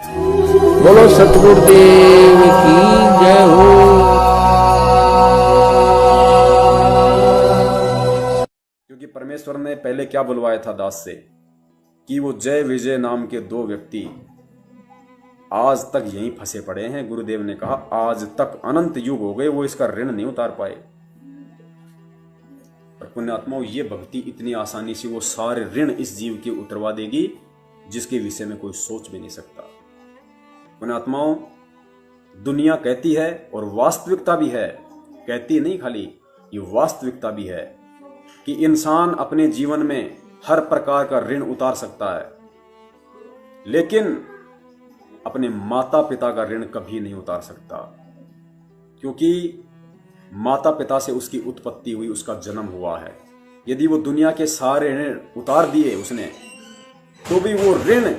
बोलो सतगुरुदेव की जय हो। क्योंकि परमेश्वर ने पहले क्या बुलवाया था दास से कि वो जय विजय नाम के दो व्यक्ति आज तक यहीं फंसे पड़े हैं। गुरुदेव ने कहा आज तक अनंत युग हो गए, वो इसका ऋण नहीं उतार पाए। और पुण्यात्माओं, ये भक्ति इतनी आसानी से वो सारे ऋण इस जीव के उतरवा देगी जिसके विषय में कोई सोच भी नहीं सकता। पुण्यात्माओं, दुनिया कहती है और वास्तविकता भी है, कहती नहीं खाली, ये वास्तविकता भी है कि इंसान अपने जीवन में हर प्रकार का ऋण उतार सकता है, लेकिन अपने माता पिता का ऋण कभी नहीं उतार सकता। क्योंकि माता पिता से उसकी उत्पत्ति हुई, उसका जन्म हुआ है। यदि वो दुनिया के सारे ऋण उतार दिए उसने, तो भी वो ऋण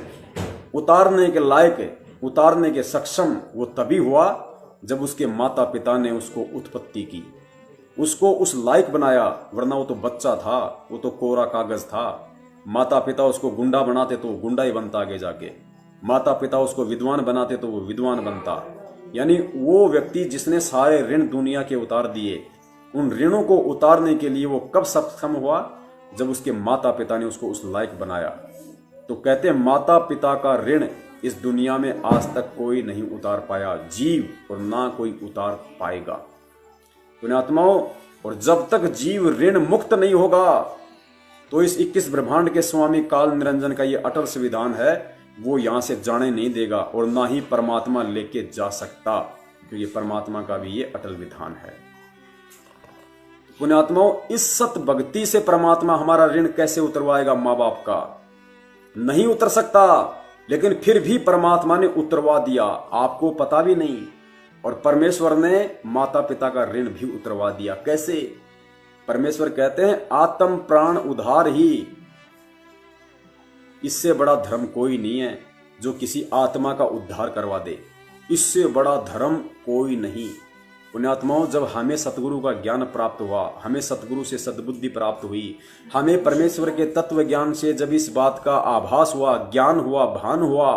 उतारने के लायक, उतारने के सक्षम वो तभी हुआ जब उसके माता पिता ने उसको उत्पत्ति की, उसको उस लायक बनाया। वरना वो तो बच्चा था, वो तो कोरा कागज था। माता पिता उसको गुंडा बनाते तो वो गुंडा ही बनता आगे जाके, माता पिता उसको विद्वान बनाते तो वो विद्वान बनता। यानी वो व्यक्ति जिसने सारे ऋण दुनिया के उतार दिए, उन ऋणों को उतारने के लिए वो कब सक्षम हुआ? जब उसके माता पिता ने उसको उस लायक बनाया। तो कहते हैं माता पिता का ऋण इस दुनिया में आज तक कोई नहीं उतार पाया जीव, और ना कोई उतार पाएगा। पुण्यात्माओं, और जब तक जीव ऋण मुक्त नहीं होगा, तो इस 21 ब्रह्मांड के स्वामी काल निरंजन का ये अटल संविधान है, वो यहां से जाने नहीं देगा और ना ही परमात्मा लेके जा सकता, क्योंकि परमात्मा का भी ये अटल विधान है। पुण्यात्माओं, इस सत भक्ति से परमात्मा हमारा ऋण कैसे उतरवाएगा? माँ बाप का नहीं उतर सकता, लेकिन फिर भी परमात्मा ने उतरवा दिया, आपको पता भी नहीं। और परमेश्वर ने माता पिता का ऋण भी उतरवा दिया। कैसे? परमेश्वर कहते हैं आत्म प्राण उधार ही, इससे बड़ा धर्म कोई नहीं है जो किसी आत्मा का उद्धार करवा दे। इससे बड़ा धर्म कोई नहीं। पुण्यात्माओं, जब हमें सतगुरु का ज्ञान प्राप्त हुआ, हमें सतगुरु से सद्बुद्धि प्राप्त हुई, हमें परमेश्वर के तत्व ज्ञान से जब इस बात का आभास हुआ, ज्ञान हुआ, भान हुआ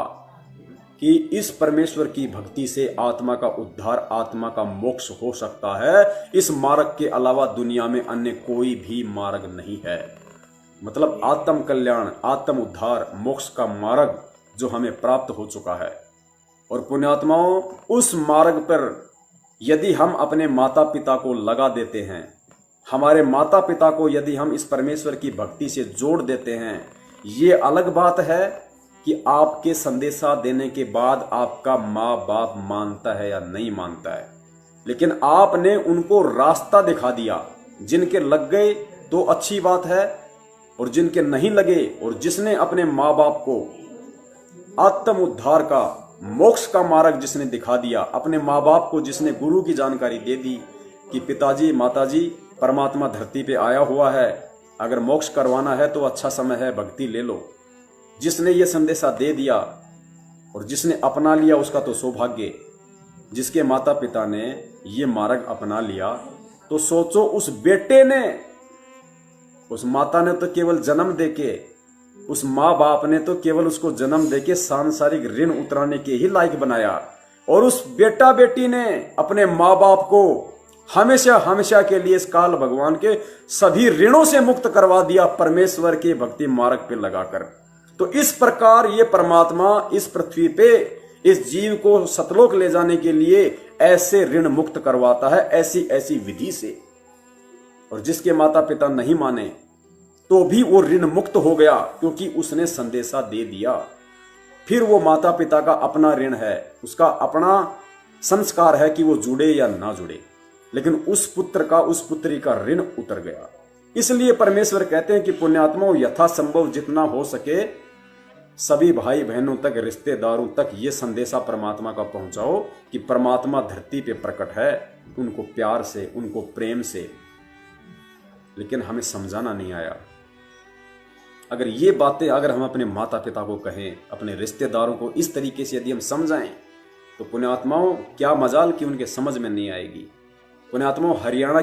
कि इस परमेश्वर की भक्ति से आत्मा का उद्धार, आत्मा का मोक्ष हो सकता है, इस मार्ग के अलावा दुनिया में अन्य कोई भी मार्ग नहीं है। मतलब आत्म कल्याण, आत्म उद्धार, मोक्ष का मार्ग जो हमें प्राप्त हो चुका है। और पुण्यात्माओं, उस मार्ग पर यदि हम अपने माता पिता को लगा देते हैं, हमारे माता पिता को यदि हम इस परमेश्वर की भक्ति से जोड़ देते हैं, ये अलग बात है कि आपके संदेशा देने के बाद आपका माँ बाप मानता है या नहीं मानता है, लेकिन आपने उनको रास्ता दिखा दिया। जिनके लग गए तो अच्छी बात है, और जिनके नहीं लगे, और जिसने अपने माँ बाप को आत्म उद्धार का, मोक्ष का मार्ग जिसने दिखा दिया, अपने माँ बाप को जिसने गुरु की जानकारी दे दी कि पिताजी माताजी परमात्मा धरती पे आया हुआ है, अगर मोक्ष करवाना है तो अच्छा समय है, भक्ति ले लो, जिसने ये संदेशा दे दिया और जिसने अपना लिया उसका तो सौभाग्य। जिसके माता पिता ने ये मार्ग अपना लिया, तो सोचो उस बेटे ने, उस माता ने तो केवल जन्म देके, उस माँ बाप ने तो केवल उसको जन्म देके सांसारिक ऋण उतराने के ही लायक बनाया, और उस बेटा बेटी ने अपने माँ बाप को हमेशा हमेशा के लिए इस काल भगवान के सभी ऋणों से मुक्त करवा दिया परमेश्वर के भक्ति मार्ग पे लगाकर। तो इस प्रकार ये परमात्मा इस पृथ्वी पे इस जीव को सतलोक ले जाने के लिए ऐसे ऋण मुक्त करवाता है, ऐसी ऐसी विधि से। और जिसके माता पिता नहीं माने तो भी वो ऋण मुक्त हो गया, क्योंकि उसने संदेशा दे दिया। फिर वो माता पिता का अपना ऋण है, उसका अपना संस्कार है कि वो जुड़े या ना जुड़े, लेकिन उस पुत्र का, उस पुत्री का ऋण उतर गया। इसलिए परमेश्वर कहते हैं कि पुण्यात्माओं, यथासंभव जितना हो सके सभी भाई बहनों तक, रिश्तेदारों तक ये संदेशा परमात्मा का पहुंचाओ कि परमात्मा धरती पे प्रकट है, उनको प्यार से, उनको प्रेम से। लेकिन हमें समझाना नहीं आया। अगर ये बातें अगर हम अपने माता पिता को कहें, अपने रिश्तेदारों को इस तरीके से यदि हम समझाएं, तो पुण्यात्माओं क्या मजाल कि उनके समझ में नहीं आएगी। पुण्यात्माओं, हरियाणा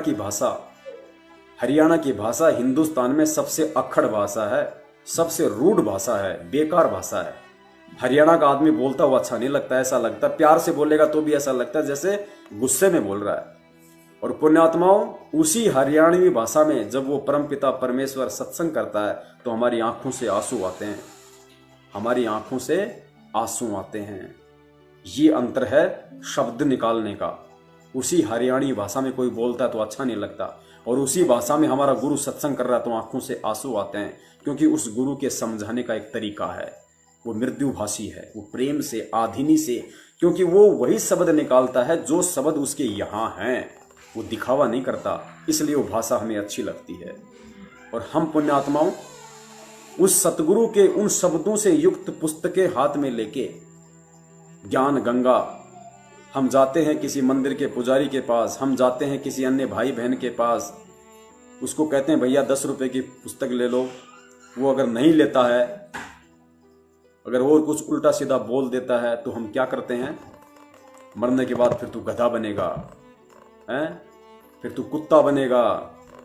की भाषा हिंदुस्तान में सबसे अक्खड़ भाषा है, सबसे रूढ़ भाषा है, बेकार भाषा है। हरियाणा का आदमी बोलता हुआ अच्छा नहीं लगता, ऐसा लगता है प्यार से बोलेगा तो भी ऐसा लगता है जैसे गुस्से में बोल रहा है। और पुण्यात्माओं, उसी हरियाणवी भाषा में जब वो परमपिता परमेश्वर सत्संग करता है तो हमारी आंखों से आंसू आते हैं, हमारी आंखों से आंसू आते हैं। ये अंतर है शब्द निकालने का। उसी हरियाणी भाषा में कोई बोलता है तो अच्छा नहीं लगता, और उसी भाषा में हमारा गुरु सत्संग कर रहा है तो आंखों से आंसू आते हैं, क्योंकि उस गुरु के समझाने का एक तरीका है, वो मृदुभाषी है, वो प्रेम से, आधीनी से, क्योंकि वो वही शब्द निकालता है जो शब्द उसके यहाँ हैं, वो दिखावा नहीं करता, इसलिए वो भाषा हमें अच्छी लगती है। और हम पुण्यात्माओं उस सतगुरु के उन शब्दों से युक्त पुस्तकें हाथ में लेके ज्ञान गंगा, हम जाते हैं किसी मंदिर के पुजारी के पास, हम जाते हैं किसी अन्य भाई बहन के पास, उसको कहते हैं भैया 10 रुपए की पुस्तक ले लो। वो अगर नहीं लेता है, अगर वो कुछ उल्टा सीधा बोल देता है तो हम क्या करते हैं? मरने के बाद फिर तू गधा बनेगा, हैं? फिर तू कुत्ता बनेगा,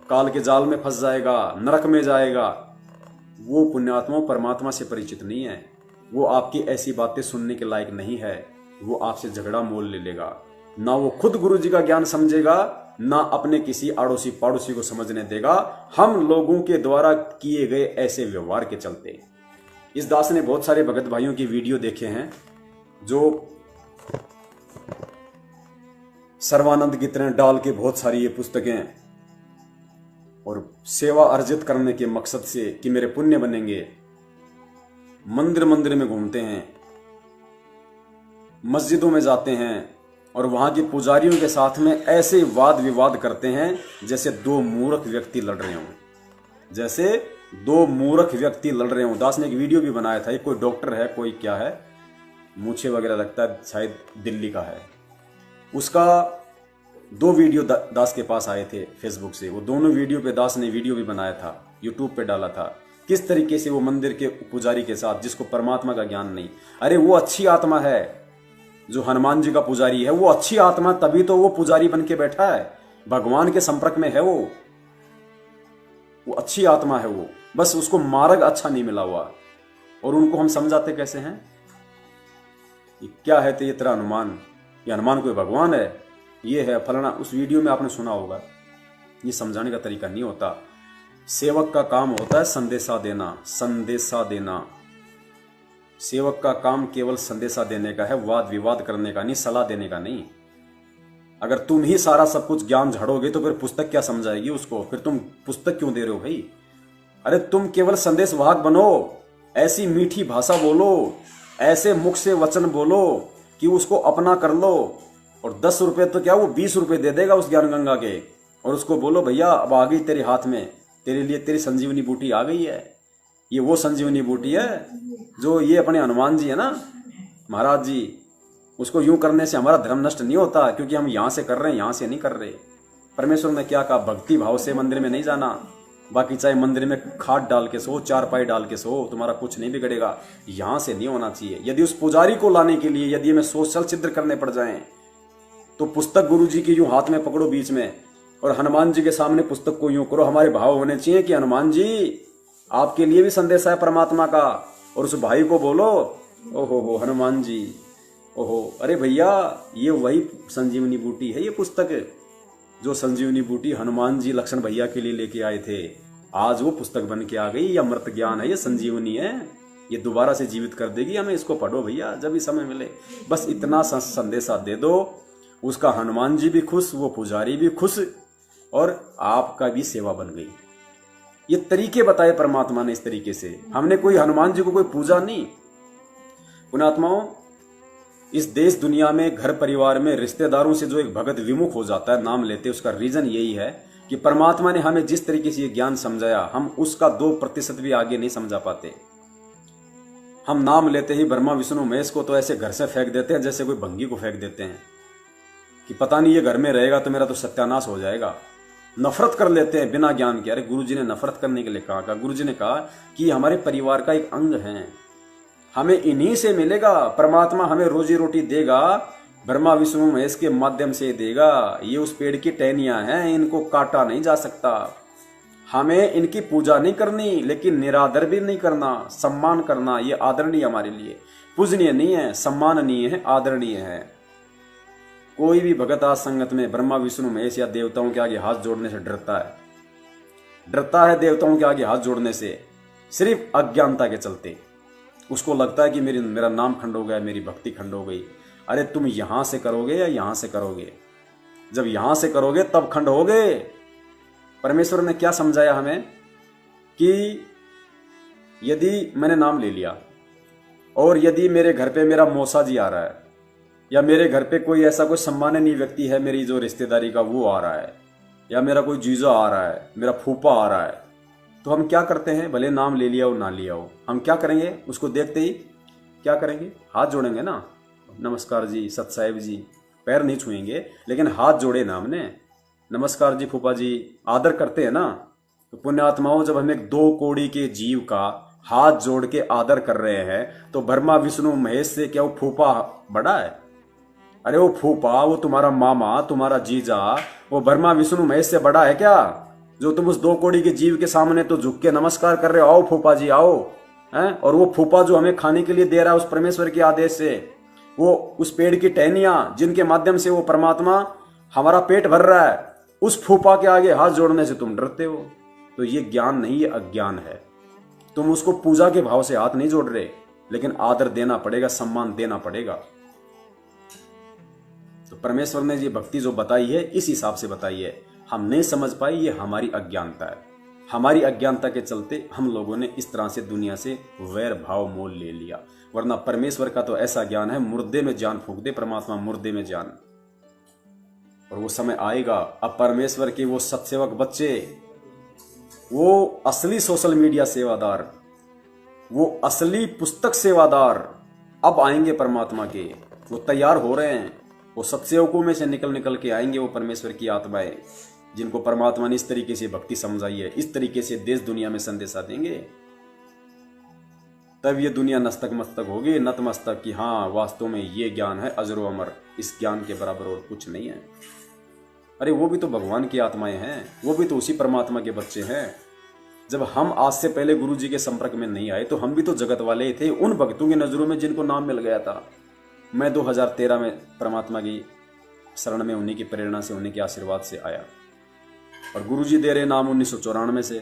काल के जाल में फंस जाएगा, नरक में जाएगा। वो पुण्यात्मा परमात्मा से परिचित नहीं है, वो आपकी ऐसी बातें सुनने के लायक नहीं है, वो आपसे झगड़ा मोल ले लेगा। ना वो खुद गुरु जी का ज्ञान समझेगा, ना अपने किसी आड़ोसी पाड़ोसी को समझने देगा, हम लोगों के द्वारा किए गए ऐसे व्यवहार के चलते। इस दास ने बहुत सारे भगत भाइयों की वीडियो देखे हैं जो सर्वानंद की तरह डाल के बहुत सारी ये पुस्तकें और सेवा अर्जित करने के मकसद से कि मेरे पुण्य बनेंगे, मंदिर मंदिर में घूमते हैं, मस्जिदों में जाते हैं और वहां के पुजारियों के साथ में ऐसे वाद विवाद करते हैं जैसे दो मूर्ख व्यक्ति लड़ रहे हों, जैसे दो मूर्ख व्यक्ति लड़ रहे हों। दास ने एक वीडियो भी बनाया था, एक कोई डॉक्टर है, कोई क्या है, मूछे वगैरह लगता है, शायद दिल्ली का है। उसका 2 वीडियो दास के पास आए थे फेसबुक से, वो दोनों वीडियो पे दास ने वीडियो भी बनाया था, यूट्यूब पे डाला था, किस तरीके से वो मंदिर के पुजारी के साथ, जिसको परमात्मा का ज्ञान नहीं, अरे वो अच्छी आत्मा है, जो हनुमान जी का पुजारी है वो अच्छी आत्मा, तभी तो वो पुजारी बन के बैठा है, भगवान के संपर्क में है, वो अच्छी आत्मा है, वो बस उसको मार्ग अच्छा नहीं मिला हुआ। और उनको हम समझाते कैसे हैं? ये क्या है? तो ये तेरा हनुमान, ये हनुमान कोई भगवान है, ये है फलाना। उस वीडियो में आपने सुना होगा। ये समझाने का तरीका नहीं होता। सेवक का काम होता है संदेशा देना, संदेशा देना। सेवक का काम केवल संदेशा देने का है, वाद विवाद करने का नहीं, सलाह देने का नहीं। अगर तुम ही सारा सब कुछ ज्ञान झाड़ोगे तो फिर पुस्तक क्या समझाएगी उसको? फिर तुम पुस्तक क्यों दे रहे हो भाई? अरे तुम केवल संदेश वाहक बनो, ऐसी मीठी भाषा बोलो, ऐसे मुख से वचन बोलो कि उसको अपना कर लो। और 10 रुपए तो क्या, वो 20 रुपए दे देगा उस ज्ञान गंगा के, और उसको बोलो भैया अब आ गई तेरे हाथ में, तेरे लिए तेरी संजीवनी बूटी आ गई है। ये वो संजीवनी बूटी है जो ये अपने हनुमान जी है ना, महाराज जी, उसको यूं करने से हमारा धर्म नष्ट नहीं होता, क्योंकि हम यहां से कर रहे हैं, यहां से नहीं कर रहे। परमेश्वर ने क्या कहा? भक्ति भाव से मंदिर में नहीं जाना। बाकी चाहे मंदिर में खाट डाल के सो, चारपाई डाल के सो, तुम्हारा कुछ नहीं बिगड़ेगा, यहां से नहीं होना चाहिए। यदि उस पुजारी को लाने के लिए यदि हमें सोशल छिद्र करने पड़ जाएं, तो पुस्तक गुरु जी की यूं हाथ में पकड़ो बीच में, और हनुमान जी के सामने पुस्तक को यूं करो। हमारे भाव होने चाहिए कि हनुमान जी आपके लिए भी संदेश है परमात्मा का, और उस भाई को बोलो ओहो हो हनुमान जी, ओहो अरे भैया ये वही संजीवनी बूटी है, ये पुस्तक जो संजीवनी बूटी हनुमान जी लक्ष्मण भैया के लिए लेके आए थे, आज वो पुस्तक बन के आ गई। ये अमृत ज्ञान है, ये संजीवनी है, ये दोबारा से जीवित कर देगी हमें। इसको पढ़ो भैया जब भी समय मिले। बस इतना संदेशा दे दो, उसका हनुमान जी भी खुश, वो पुजारी भी खुश, और आपका भी सेवा बन गई। ये तरीके बताए परमात्मा ने। इस तरीके से हमने कोई हनुमान जी को कोई पूजा नहीं। पुण्यात्माओं, इस देश दुनिया में घर परिवार में रिश्तेदारों से जो एक भगत विमुख हो जाता है नाम लेते, उसका रीजन यही है कि परमात्मा ने हमें जिस तरीके से ये ज्ञान समझाया, हम उसका 2% भी आगे नहीं समझा पाते। हम नाम लेते ही ब्रह्मा विष्णु महेश को तो ऐसे घर से फेंक देते हैं जैसे कोई भंगी को फेंक देते हैं कि पता नहीं ये घर में रहेगा तो मेरा तो सत्यानाश हो जाएगा। नफरत कर लेते हैं बिना ज्ञान के। अरे गुरु जी ने नफरत करने के लिए कहा? गुरु जी ने कहा कि हमारे परिवार का एक अंग है, हमें इन्हीं से मिलेगा। परमात्मा हमें रोजी रोटी देगा, ब्रह्मा विष्णु महेश के माध्यम से देगा। ये उस पेड़ की टहनियां हैं, इनको काटा नहीं जा सकता। हमें इनकी पूजा नहीं करनी, लेकिन निरादर भी नहीं करना, सम्मान करना, ये आदरणीय हमारे लिए। पूजनीय नहीं है, सम्माननीय है, आदरणीय है। कोई भी भगत आज संगत में ब्रह्मा विष्णु महेश या देवताओं के आगे हाथ जोड़ने से डरता है देवताओं के आगे हाथ जोड़ने से, सिर्फ अज्ञानता के चलते। उसको लगता है कि मेरा नाम खंड हो गया, मेरी भक्ति खंड हो गई। अरे तुम यहां से करोगे या यहां से करोगे? जब यहां से करोगे तब खंड होगे। परमेश्वर ने क्या समझाया हमें कि यदि मैंने नाम ले लिया और यदि मेरे घर पे मेरा मौसा जी आ रहा है या मेरे घर पे कोई ऐसा कोई सम्माननीय व्यक्ति है मेरी जो रिश्तेदारी का, वो आ रहा है, या मेरा कोई जीजा आ रहा है, मेरा फूफा आ रहा है, तो हम क्या करते हैं? भले नाम ले लिया हो ना लिया हो, हम क्या करेंगे? उसको देखते ही क्या करेंगे? हाथ जोड़ेंगे ना, नमस्कार जी, सत साहेब जी। पैर नहीं छुएंगे लेकिन हाथ जोड़े ना हमने, नमस्कार जी फूफा जी, आदर करते हैं ना। तो पुण्यात्माओं, जब हम एक 2 कौड़ी के जीव का हाथ जोड़ के आदर कर रहे हैं तो ब्रह्मा विष्णु महेश से क्या वो फूफा बड़ा है? अरे वो फूफा, वो तुम्हारा मामा, तुम्हारा जीजा, वो ब्रह्मा विष्णु महेश से बड़ा है क्या? जो तुम उस 2 कौड़ी के जीव के सामने तो झुक के नमस्कार कर रहे हो, आओ फूफा जी आओ, हैं? और वो फूफा जो हमें खाने के लिए दे रहा है उस परमेश्वर के आदेश से, वो उस पेड़ की टहनियां जिनके माध्यम से वो परमात्मा हमारा पेट भर रहा है, उस फूफा के आगे हाथ जोड़ने से तुम डरते हो। तो ये ज्ञान नहीं, ये अज्ञान है। तुम उसको पूजा के भाव से हाथ नहीं जोड़ रहे, लेकिन आदर देना पड़ेगा, सम्मान देना पड़ेगा। तो परमेश्वर ने ये भक्ति जो बताई है इस हिसाब से बताई है। हम नहीं समझ पाए, ये हमारी अज्ञानता है। हमारी अज्ञानता के चलते हम लोगों ने इस तरह से दुनिया से वैर भाव मोल ले लिया। वरना परमेश्वर का तो ऐसा ज्ञान है, मुर्दे में जान फूंक दे परमात्मा, मुर्दे में जान। और वो समय आएगा, अब परमेश्वर के वो सत्सेवक बच्चे, वो असली सोशल मीडिया सेवादार, वो असली पुस्तक सेवादार अब आएंगे परमात्मा के। वो तैयार हो रहे हैं, वो सत्सेवकों में से निकल के आएंगे वो परमेश्वर की आत्माएं, जिनको परमात्मा ने इस तरीके से भक्ति समझाई है, इस तरीके से देश दुनिया में संदेशा देंगे। तब ये दुनिया नस्तक मस्तक होगी, नतमस्तक की हाँ वास्तव में ये ज्ञान है अजरो अमर, इस ज्ञान के बराबर और कुछ नहीं है। अरे वो भी तो भगवान की आत्माएं हैं, वो भी तो उसी परमात्मा के बच्चे हैं। जब हम आज से पहले गुरु जी के संपर्क में नहीं आए तो हम भी तो जगत वाले ही थे, उन भक्तों की नजरों में जिनको नाम मिल गया था। मैं 2013 में परमात्मा की शरण में उन्हीं की प्रेरणा से, उन्हीं के आशीर्वाद से आया, और गुरु जी दे रहे नाम 1994 से।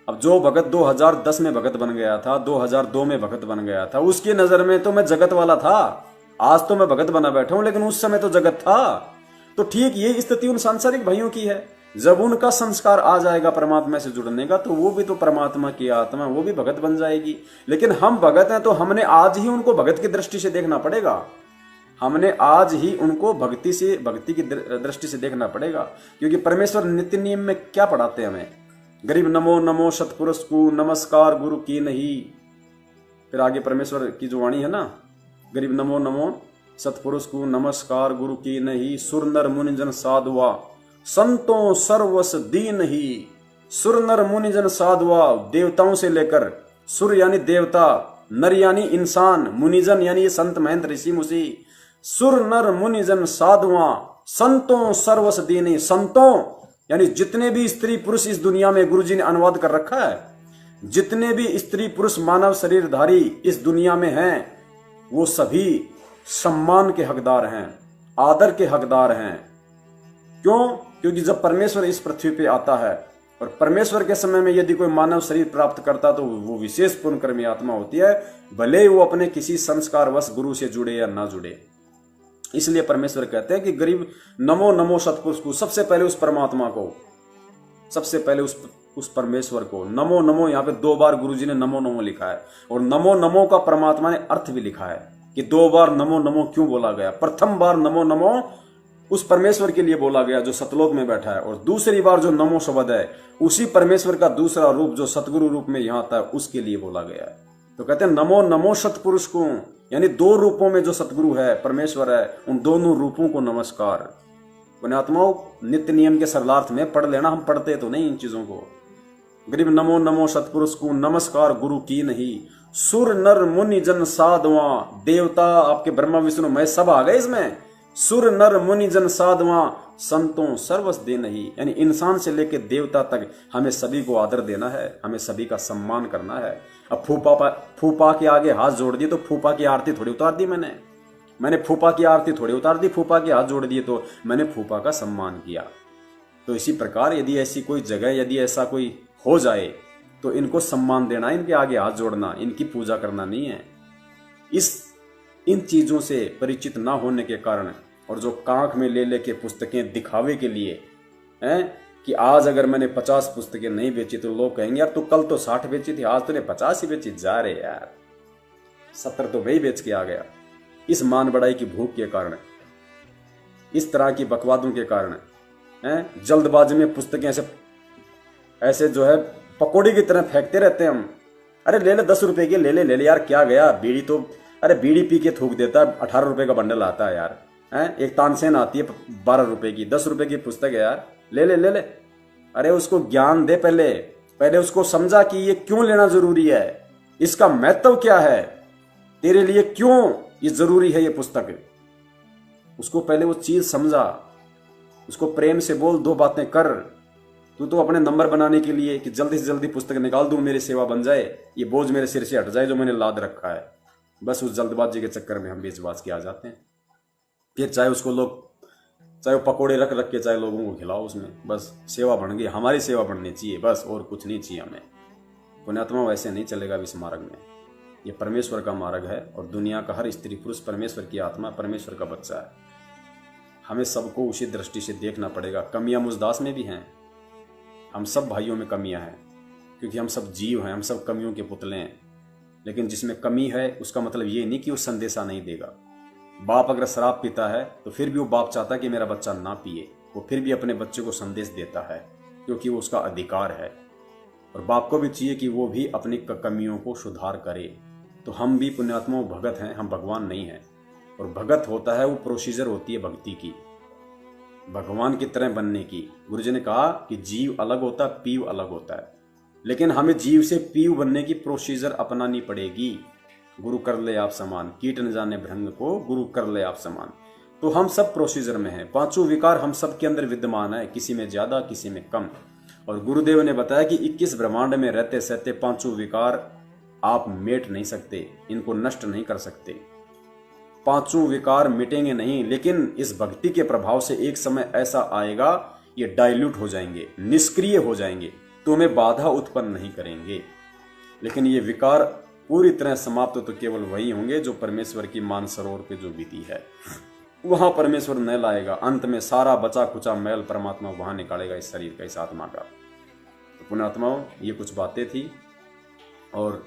अब जो भगत 2010 में भगत बन गया था, 2002 में भगत बन गया था, उसकी नजर में तो मैं जगत वाला था। आज तो मैं भगत बना बैठा हूं, लेकिन उस समय तो जगत था। तो ठीक ये स्थिति उन सांसारिक भाइयों की है। जब उनका संस्कार आ जाएगा परमात्मा से जुड़ने का, तो वो भी तो परमात्मा की आत्मा, वो भी भगत बन जाएगी। लेकिन हम भगत हैं तो हमने आज ही उनको भगत की दृष्टि से देखना पड़ेगा। हमने आज ही उनको भक्ति की दृष्टि से देखना पड़ेगा। क्योंकि परमेश्वर नित्य नियम में क्या पढ़ाते हैं हमें? गरीब नमो नमो सतपुरुष को नमस्कार गुरु की नहीं। फिर आगे परमेश्वर की जो वाणी है ना, गरीब नमो नमो सतपुरुष को नमस्कार गुरु की नहीं, सुर नर मुनिजन साधुआ संतों सर्वस दीन ही। सुर नर मुनिजन साधुआ, देवताओं से लेकर, सुर यानी देवता, नर यानी इंसान, मुनिजन यानी संत महंत ऋषि मुषि। सुर नर मुनिजन साधुआ संतों सर्वस दीन। संतों यानी जितने भी स्त्री पुरुष इस दुनिया में, गुरुजी ने अनुवाद कर रखा है, जितने भी स्त्री पुरुष मानव शरीरधारी इस दुनिया में हैं, वो सभी सम्मान के हकदार हैं, आदर के हकदार हैं। क्यों? क्योंकि जब परमेश्वर इस पृथ्वी पे आता है, और परमेश्वर के समय में यदि कोई मानव शरीर प्राप्त करता तो वो विशेष पुण्यकर्मी आत्मा होती है, भले वो अपने किसी संस्कारवश गुरु से जुड़े या ना जुड़े। इसलिए परमेश्वर कहते हैं कि गरीब नमो नमो सतपुरुष को, सबसे पहले उस परमात्मा को, सबसे पहले उस परमेश्वर को नमो नमो। यहाँ पे 2 बार गुरुजी ने नमो नमो लिखा है, और नमो नमो का परमात्मा ने अर्थ भी लिखा है कि 2 बार नमो नमो क्यों बोला गया। प्रथम बार नमो नमो उस परमेश्वर के लिए बोला गया जो सतलोक में बैठा है, और दूसरी बार जो नमो शब्द है उसी परमेश्वर का दूसरा रूप जो सतगुरु रूप में यहाँ आता है उसके लिए बोला गया है। तो कहते हैं नमो नमो सतपुरुष को, यानी 2 रूपों में जो सतगुरु है, परमेश्वर है, उन दोनों रूपों को नमस्कार। पुण्यात्माओं, नित्य नियम के सरलार्थ में पढ़ लेना, हम पढ़ते तो नहीं इन चीजों को। गरीब नमो नमो सतपुरुष को नमस्कार गुरु की नहीं, सुर नर मुनि जन साधुआ। देवता आपके ब्रह्मा विष्णु मैं सब आ गए इसमें, सुर नर मुनि जन साधवा संतों सर्वस दे नहीं, यानी इंसान से लेकर देवता तक हमें सभी को आदर देना है, हमें सभी का सम्मान करना है। अब फूफा के आगे हाथ जोड़ दिए तो फूफा की आरती थोड़ी उतार दी मैंने फूफा की आरती थोड़ी उतार दी, फूफा के हाथ जोड़ दिए तो मैंने फूफा का सम्मान किया। तो इसी प्रकार यदि ऐसी कोई जगह, यदि ऐसा कोई हो जाए तो इनको सम्मान देना, इनके आगे हाथ जोड़ना, इनकी पूजा करना नहीं है। इन चीजों से परिचित ना होने के कारण और जो कांख में ले लेके पुस्तकें दिखावे के लिए हैं कि आज अगर मैंने 50 पुस्तकें नहीं बेची तो लोग कहेंगे यार तू कल तो 60 बेची थी, आज तूने 50 ही बेची, जा रे यार 70 तो वही बेच के आ गया। इस मान बढ़ाई की भूख के कारण, इस तरह की बकवादों के कारण हैं, जल्दबाजी में पुस्तकें ऐसे जो है पकौड़ी की तरह फेंकते रहते हैं हम। अरे ले ले 10 रुपए की, ले ले यार, क्या गया बीड़ी तो, अरे बीड़ी पी के थूक देता है, 18 रुपए का बंडल आता है यार, हैं एक तानसेन आती है 12 रुपए की, 10 रुपए की पुस्तक है यार, ले ले। अरे उसको ज्ञान दे, पहले उसको समझा कि ये क्यों लेना जरूरी है, इसका महत्व क्या है, तेरे लिए क्यों ये जरूरी है ये पुस्तक। उसको पहले वो चीज समझा, उसको प्रेम से बोल, 2 बातें कर। तू तो अपने नंबर बनाने के लिए कि जल्दी से जल्दी पुस्तक निकाल दूं, मेरी सेवा बन जाए, ये बोझ मेरे सिर से हट जाए जो मैंने लाद रखा है, बस उस जल्दबाजी के चक्कर में हम बेचबाज के आ जाते हैं। फिर चाहे उसको लोग, चाहे वो पकोड़े रख के चाहे लोगों को खिलाओ, उसमें बस सेवा बन गई, हमारी सेवा बननी चाहिए बस, और कुछ नहीं चाहिए हमें। पुण्यात्मा वैसे नहीं चलेगा इस मार्ग में, ये परमेश्वर का मार्ग है और दुनिया का हर स्त्री पुरुष परमेश्वर की आत्मा, परमेश्वर का बच्चा है। हमें सबको उसी दृष्टि से देखना पड़ेगा। कमियां मुझदास में भी हैं, हम सब भाइयों में कमियां हैं, क्योंकि हम सब जीव हैं, हम सब कमियों के पुतले हैं। लेकिन जिसमें कमी है उसका मतलब ये नहीं कि वो संदेशा नहीं देगा। बाप अगर शराब पीता है तो फिर भी वो बाप चाहता है कि मेरा बच्चा ना पिए, वो फिर भी अपने बच्चे को संदेश देता है, क्योंकि वो उसका अधिकार है। और बाप को भी चाहिए कि वो भी अपनी कमियों को सुधार करे। तो हम भी पुण्यात्मा भगत हैं, हम भगवान नहीं हैं। और भगत होता है वो प्रोसीजर होती है भक्ति की, भगवान की तरह बनने की। गुरुजी ने कहा कि जीव अलग होता है, पीव अलग होता है, लेकिन हमें जीव से पीव बनने की प्रोसीजर अपनानी पड़ेगी। गुरु कर ले आप समान, कीट न जाने भ्रंग को, गुरु कर ले आप समान। तो हम सब प्रोसीजर में हैं, 5 विकार हम सब के अंदर विद्यमान है, किसी में ज्यादा किसी में कम। और गुरुदेव ने बताया कि 21 ब्रह्मांड में रहते सहते 5 विकार आप मेट नहीं सकते, इनको नष्ट नहीं कर सकते। 5 विकार मिटेंगे नहीं, लेकिन इस भक्ति के प्रभाव से एक समय ऐसा आएगा ये डाइल्यूट हो जाएंगे, निष्क्रिय हो जाएंगे, तो हमें बाधा उत्पन्न नहीं करेंगे। लेकिन ये विकार पूरी तरह समाप्त तो केवल वही होंगे जो परमेश्वर की मानसरोवर पे जो विधि है, वहां परमेश्वर न लाएगा। अंत में सारा बचा खुचा मैल परमात्मा वहां निकालेगा इस शरीर का, इस आत्मा का। तो पुण्यात्माओं, ये कुछ बातें थी और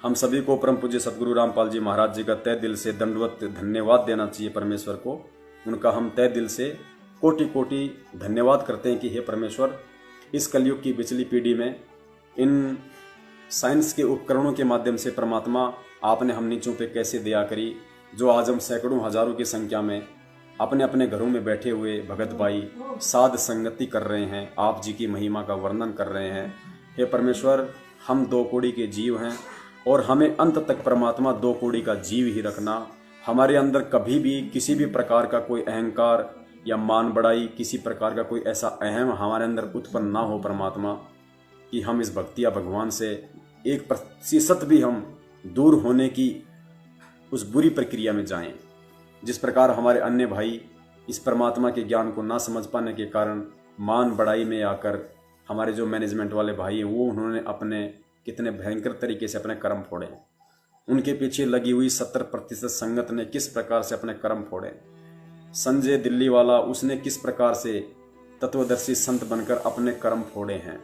हम सभी को परम पूज्य सतगुरु रामपाल जी महाराज जी का तय दिल से दंडवत धन्यवाद देना चाहिए परमेश्वर को। उनका हम तय दिल से कोटि कोटि धन्यवाद करते हैं कि हे परमेश्वर, इस कलयुग की पिछली पीढ़ी में इन साइंस के उपकरणों के माध्यम से परमात्मा आपने हम नीचों पे कैसे दया करी, जो आज हम सैकड़ों हजारों की संख्या में अपने अपने घरों में बैठे हुए भगत भाई साध संगति कर रहे हैं, आप जी की महिमा का वर्णन कर रहे हैं। हे परमेश्वर, हम 2 कौड़ी के जीव हैं और हमें अंत तक परमात्मा 2 कौड़ी का जीव ही रखना। हमारे अंदर कभी भी किसी भी प्रकार का कोई अहंकार या मान बढ़ाई, किसी प्रकार का कोई ऐसा अहम हमारे अंदर उत्पन्न ना हो परमात्मा, कि हम इस भक्ति या भगवान से 1% भी हम दूर होने की उस बुरी प्रक्रिया में जाएं। जिस प्रकार हमारे अन्य भाई इस परमात्मा के ज्ञान को ना समझ पाने के कारण मान बढ़ाई में आकर हमारे जो मैनेजमेंट वाले भाई हैं, वो उन्होंने अपने कितने भयंकर तरीके से अपने कर्म फोड़े। उनके पीछे लगी हुई 70% संगत ने किस प्रकार से अपने कर्म फोड़े। संजय दिल्ली वाला, उसने किस प्रकार से तत्वदर्शी संत बनकर अपने कर्म फोड़े हैं।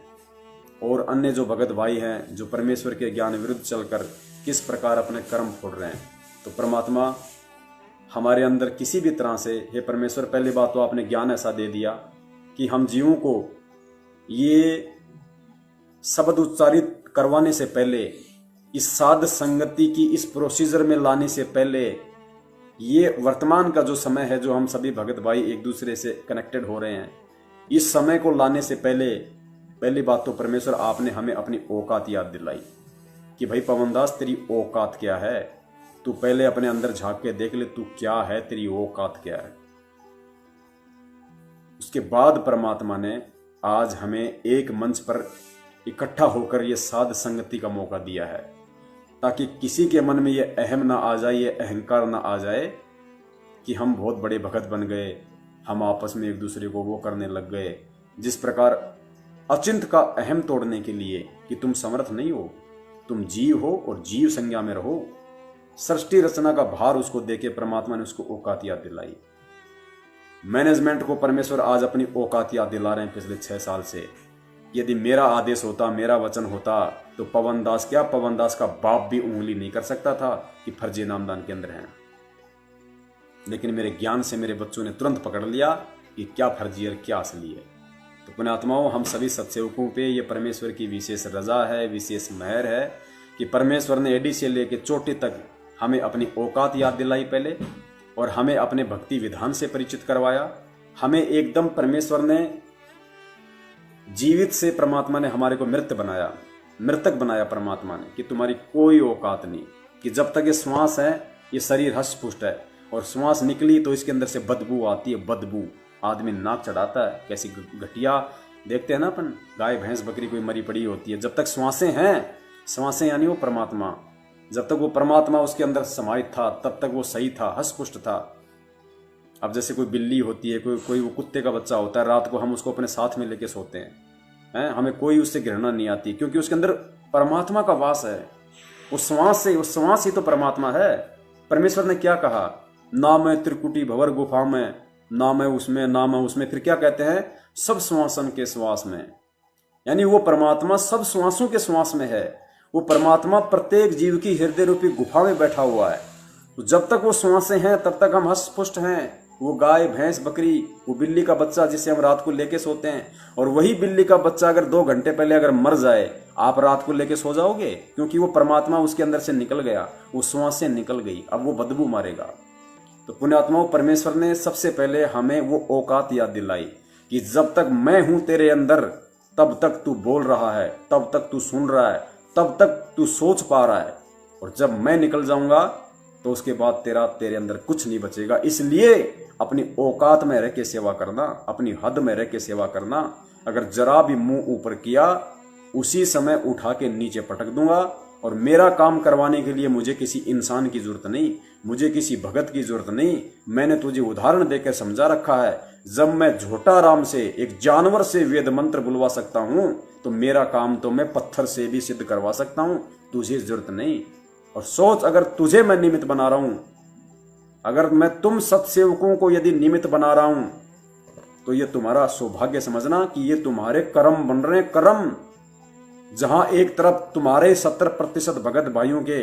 और अन्य जो भगत भाई हैं जो परमेश्वर के ज्ञान विरुद्ध चलकर किस प्रकार अपने कर्म फोड़ रहे हैं। तो परमात्मा हमारे अंदर किसी भी तरह से, हे परमेश्वर, पहली बात तो आपने ज्ञान ऐसा दे दिया कि हम जीवों को ये शब्द उच्चारित करवाने से पहले, इस साध संगति की इस प्रोसीजर में लाने से पहले, ये वर्तमान का जो समय है जो हम सभी भगत भाई एक दूसरे से कनेक्टेड हो रहे हैं, इस समय को लाने से पहले पहली बात तो परमेश्वर आपने हमें अपनी औकात याद दिलाई कि भाई पवनदास, तेरी औकात क्या है। तू पहले अपने अंदर झांक के देख ले, तू क्या है, तेरी औकात क्या है। उसके बाद परमात्मा ने आज हमें एक मंच पर इकट्ठा होकर ये साध संगति का मौका दिया है, ताकि किसी के मन में ये अहम ना आ जाए, ये अहंकार ना आ जाए कि हम बहुत बड़े भगत बन गए, हम आपस में एक दूसरे को वो करने लग गए। जिस प्रकार अचिंत का अहम तोड़ने के लिए कि तुम समर्थ नहीं हो, तुम जीव हो और जीव संज्ञा में रहो, सृष्टि रचना का भार उसको देके परमात्मा ने उसको औकात याद दिलाई। मैनेजमेंट को परमेश्वर आज अपनी औकात याद दिला रहे हैं पिछले 6 साल से। यदि मेरा आदेश होता, मेरा वचन होता, तो पवन दास क्या, पवन दास का बाप भी उंगली नहीं कर सकता था कि फर्जी नामदान के अंदर हैं। लेकिन मेरे ज्ञान से मेरे बच्चों ने तुरंत पकड़ लिया कि क्या फर्जी और क्या असली है। तो पुण्यात्माओं, हम सभी सत्सेवकों पे ये परमेश्वर की विशेष रजा है, विशेष मेहर है कि परमेश्वर ने एडी से लेकर चोटी तक हमें अपनी औकात याद दिलाई पहले, और हमें अपने भक्ति विधान से परिचित करवाया। हमें एकदम परमेश्वर ने जीवित से परमात्मा ने हमारे को मृत बनाया, मृतक बनाया परमात्मा ने, कि तुम्हारी कोई औकात नहीं, कि जब तक ये श्वास है ये शरीर हष्ट पुष्ट है, और श्वास निकली तो इसके अंदर से बदबू आती है, बदबू आदमी नाक चढ़ाता है। कैसी घटिया देखते हैं ना अपन, गाय भैंस बकरी कोई मरी पड़ी होती है। जब तक श्वासें हैं, श्वासें यानी वो परमात्मा, जब तक वो परमात्मा उसके अंदर समाहित था तब तक वो सही था, हष्ट पुष्ट था। अब जैसे कोई बिल्ली होती है, कोई वो कुत्ते का बच्चा होता है, रात को हम उसको अपने साथ में लेके सोते हैं, हमें कोई उससे घृणा नहीं आती, क्योंकि उसके अंदर परमात्मा का वास है। उस श्वास ही तो परमात्मा है। परमेश्वर ने क्या कहा, ना मैं त्रिकुटी भवर गुफा में, ना मैं उसमें, ना मैं उसमें, फिर क्या कहते हैं, सब श्वासन के श्वास में। यानी वो परमात्मा सब श्वासों के श्वास में है। वो परमात्मा प्रत्येक जीव की हृदय रूपी गुफा में बैठा हुआ है। तो जब तक वो श्वासें हैं तब तक हम हष्ट पुष्ट हैं। वो गाय भैंस बकरी, वो बिल्ली का बच्चा जिसे हम रात को लेके सोते हैं, और वही बिल्ली का बच्चा अगर 2 घंटे पहले अगर मर जाए, आप रात को लेके सो जाओगे? क्योंकि वो परमात्मा उसके अंदर से निकल गया, वो श्वासें निकल गई, अब वो बदबू मारेगा। तो पुण्यात्माओं, परमेश्वर ने सबसे पहले हमें वो औकात याद दिलाई कि जब तक मैं हूं तेरे अंदर, तब तक तू बोल रहा है, तब तक तू सुन रहा है, तब तक तू सोच पा रहा है, और जब मैं निकल जाऊंगा तो उसके बाद तेरे अंदर कुछ नहीं बचेगा। इसलिए अपनी औकात में रह के सेवा करना, अपनी हद में रह के सेवा करना। अगर जरा भी मुंह ऊपर किया, उसी समय उठा के नीचे पटक दूंगा। और मेरा काम करवाने के लिए मुझे किसी इंसान की जरूरत नहीं, मुझे किसी भगत की जरूरत नहीं। मैंने तुझे उदाहरण देकर समझा रखा है। जब मैं झोटा राम से, एक जानवर से वेद मंत्र बुलवा सकता हूं, तो मेरा काम तो मैं पत्थर से भी सिद्ध करवा सकता हूं, तुझे जरूरत नहीं। और सोच, अगर तुझे मैं निमित्त बना रहा हूं, अगर मैं तुम सत्सेवकों को यदि निमित्त बना रहा हूं, तो ये तुम्हारा सौभाग्य समझना कि ये तुम्हारे कर्म बन रहे हैं, कर्म। जहां एक तरफ तुम्हारे 70% भगत भाइयों के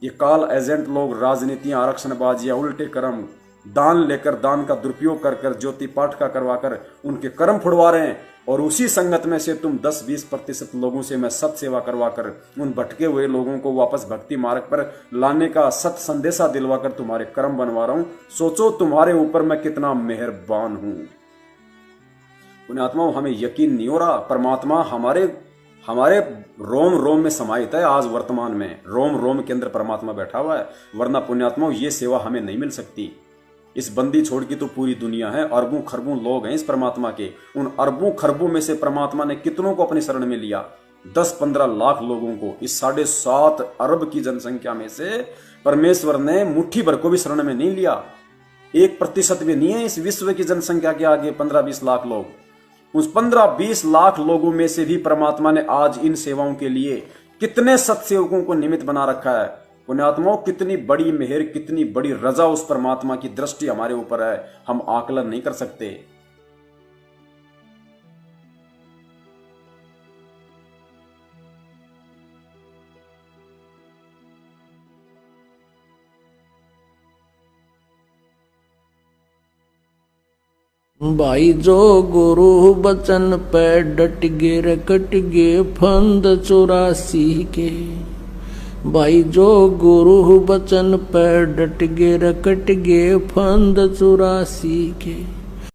ये काल एजेंट लोग, राजनीतियां, आरक्षणबाजियां, उल्टे कर्म, दान लेकर, दान का दुरुपयोग कर कर, ज्योति पाठ का करवाकर उनके कर्म फुड़वा रहे हैं, और उसी संगत में से तुम 10-20% लोगों से मैं सत सेवा करवाकर उन भटके हुए लोगों को वापस भक्ति मार्ग पर लाने का सत संदेशा दिलवाकर तुम्हारे कर्म बनवा रहा हूं। सोचो तुम्हारे ऊपर मैं कितना मेहरबान हूं। पुण्यात्माओं, हमें यकीन नहीं हो रहा, परमात्मा हमारे रोम रोम में समाहित है। आज वर्तमान में रोम रोम के अंदर परमात्मा बैठा हुआ है। वरना पुण्यात्माओं, ये सेवा हमें नहीं मिल सकती। इस बंदी छोड़ की तो पूरी दुनिया है, अरबों खरबों लोग हैं इस परमात्मा के। उन अरबों खरबों में से परमात्मा ने कितनों को अपनी शरण में लिया? 10-15 लाख लोगों को। इस 7.5 अरब की जनसंख्या में से परमेश्वर ने मुट्ठी भर को भी शरण में नहीं लिया। 1% भी नहीं है इस विश्व की जनसंख्या के आगे 15-20 लाख लोग। उस 15-20 लाख लोगों में से भी परमात्मा ने आज इन सेवाओं के लिए कितने सत्सेवकों को निमित्त बना रखा है। पुण्यात्माओं, कितनी बड़ी मेहर, कितनी बड़ी रजा उस परमात्मा की दृष्टि हमारे ऊपर है, हम आकलन नहीं कर सकते। भाई जो गुरु बचन पे डट गे रकट गे फंद 84 के। भाई जो गुरु बचन पे डट गे रकट गे फंद 84 के।